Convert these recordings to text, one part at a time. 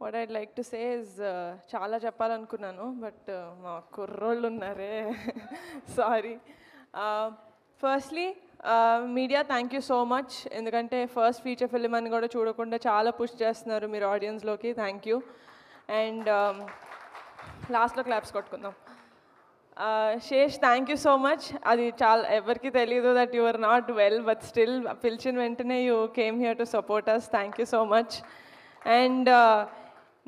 What I'd like to say is చాలా చెప్పాలనుకున్నాను but మా కుర్రోళ్ళు ఉన్నారే sorry. Firstly media thank you so much, ఎందుకంటే ఫస్ట్ ఫీచర్ ఫిల్మ్ అని కూడా చూడకుండా చాలా పుష్ చేస్తున్నారు మీరు ఆడియన్స్లోకి. Thank you. అండ్ లాస్ట్లో క్లాప్స్ కొట్టుకుందాం. Sesh thank you so much. అది చాలా ఎవరికి తెలియదు that you are not well, but still పిలిచిన వెంటనే you came here to support us. Thank you so much. And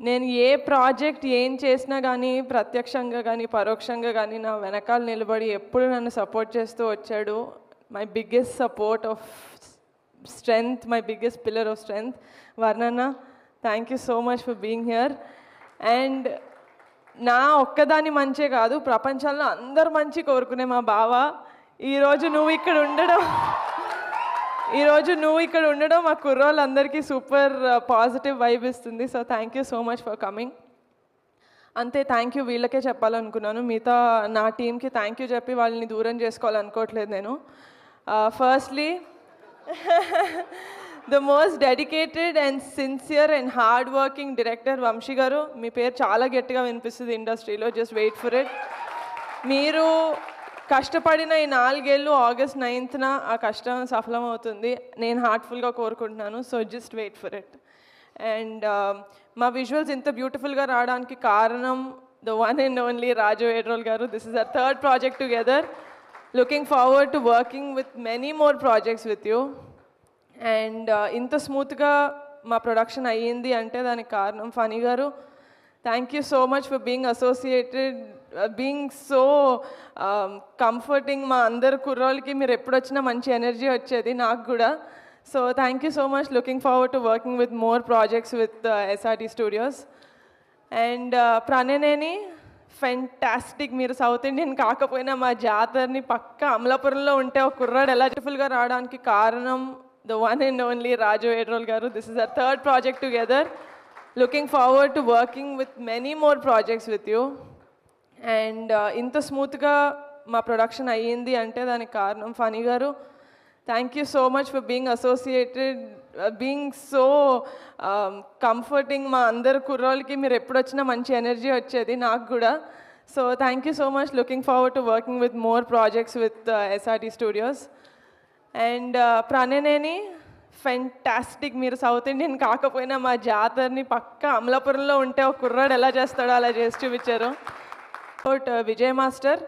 నేను ఏ ప్రాజెక్ట్ ఏం చేసినా కానీ ప్రత్యక్షంగా కానీ పరోక్షంగా కానీ నా వెనకాల నిలబడి ఎప్పుడు నన్ను సపోర్ట్ చేస్తూ వచ్చాడు. My biggest support of strength, my biggest pillar of strength వర్ణన్న. Thank you so much for being here. And నా ఒక్కదాని మంచే కాదు, ప్రపంచంలో అందరు మంచి కోరుకునే మా బావ ఈరోజు నువ్వు ఇక్కడ ఉండడం మా కుర్రోళ్ళందరికీ సూపర్ పాజిటివ్ వైబ్ ఇస్తుంది. So thank you so much for coming. అంతే, థ్యాంక్ యూ వీళ్ళకే చెప్పాలనుకున్నాను. మిగతా నా టీంకి థ్యాంక్ యూ చెప్పి వాళ్ళని దూరం చేసుకోవాలనుకోవట్లేదు నేను. Firstly the most dedicated and sincere and hard working director Vamsi గారు. మీ పేరు చాలా గట్టిగా వినిపిస్తుంది ఇండస్ట్రీలో, జస్ట్ వెయిట్ ఫర్ ఇట్. మీరు కష్టపడిన ఈ 4 ఏళ్ళు ఆగస్ట్ 9th ఆ కష్టం సఫలమవుతుంది నేను హార్ట్ఫుల్గా కోరుకుంటున్నాను. So just wait for it. And మా విజువల్స్ ఇంత బ్యూటిఫుల్గా రావడానికి కారణం the one and only Raju Vedrol గారు. This is our third project together. Looking forward to working with many more projects with you. And ఇంత స్మూత్గా మా ప్రొడక్షన్ అయ్యింది అంటే దానికి కారణం ఫనీ గారు. Thank you so much for being associated, being so comforting. మా అందరు కుర్రోళ్ళకి మీరు ఎప్పుడు వచ్చినా మంచి ఎనర్జీ వచ్చేది, నాకు కూడా. So thank you so much. Looking forward to working with more projects with SRT studios. And ప్రణయనేని ఫెంటాస్టిక్. మీరు సౌత్ ఇండియన్ కాకపోయినా మా జాతరని పక్క అమలాపురంలో ఉంటే ఒక కుర్రాడు ఎలా బ్యూటిఫుల్గా రావడానికి కారణం the one and only Raju Vedrol గారు. This is our third project together. Looking forward to working with many more projects with you. And ఇంత స్మూత్గా మా ప్రొడక్షన్ అయ్యింది అంటే దానికి కారణం ఫనీ గారు. Thank you so much for being associated, being so comforting. మా అందరు కుర్రోళ్ళకి మీరు ఎప్పుడు వచ్చినా మంచి ఎనర్జీ వచ్చేది, నాకు కూడా. So thank you so much. Looking forward to working with more projects with SRT studios. And ప్రణయనేని ఫెంటాస్టిక్. మీరు సౌత్ ఇండియన్ కాకపోయినా మా జాతరని పక్క అమలాపురంలో ఉంటే ఒక కుర్రాడు ఎలా చేస్తాడో అలా చేసి చూపించారు. బట్ విజయ్ మాస్టర్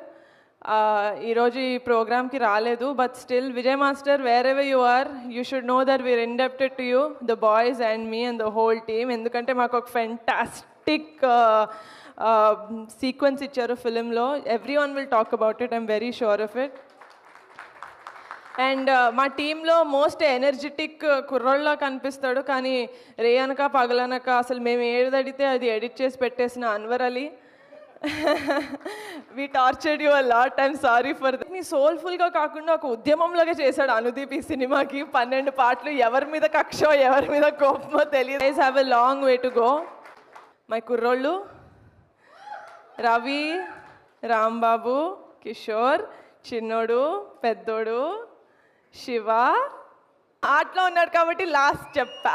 ఈరోజు ఈ ప్రోగ్రామ్కి రాలేదు, but still Vijay master wherever you are, you should know that we're indebted to you, the boys and me and the whole team. ఎందుకంటే మాకు ఒక ఫెంటాస్టిక్ సీక్వెన్స్ ఇచ్చారు ఫిలింలో. Everyone will talk about it, I'm very sure of it. And మా టీంలో most energetic కుర్రోళ్ళ కనిపిస్తాడు, కానీ రేయనక పగలనక అసలు మేము ఏది అడిగితే అది ఎడిట్ చేసి పెట్టేసిన Anwar Ali. We tortured you a lot, I'm sorry for that. నీ సోల్ఫుల్గా కాకుండా ఒక ఉద్యమంలాగా చేశాడు అనుదీప్ ఈ సినిమాకి. 12 పాటలు, ఎవరి మీద కక్షో ఎవరి మీద కోపమో తెలియదు. Guys have a long way to go. My కుర్రోళ్ళు రవి, రాంబాబు, కిషోర్, చిన్నోడు, పెద్దోడు, శివ ఆటలో ఉన్నాడు కాబట్టి లాస్ట్ చెప్తా.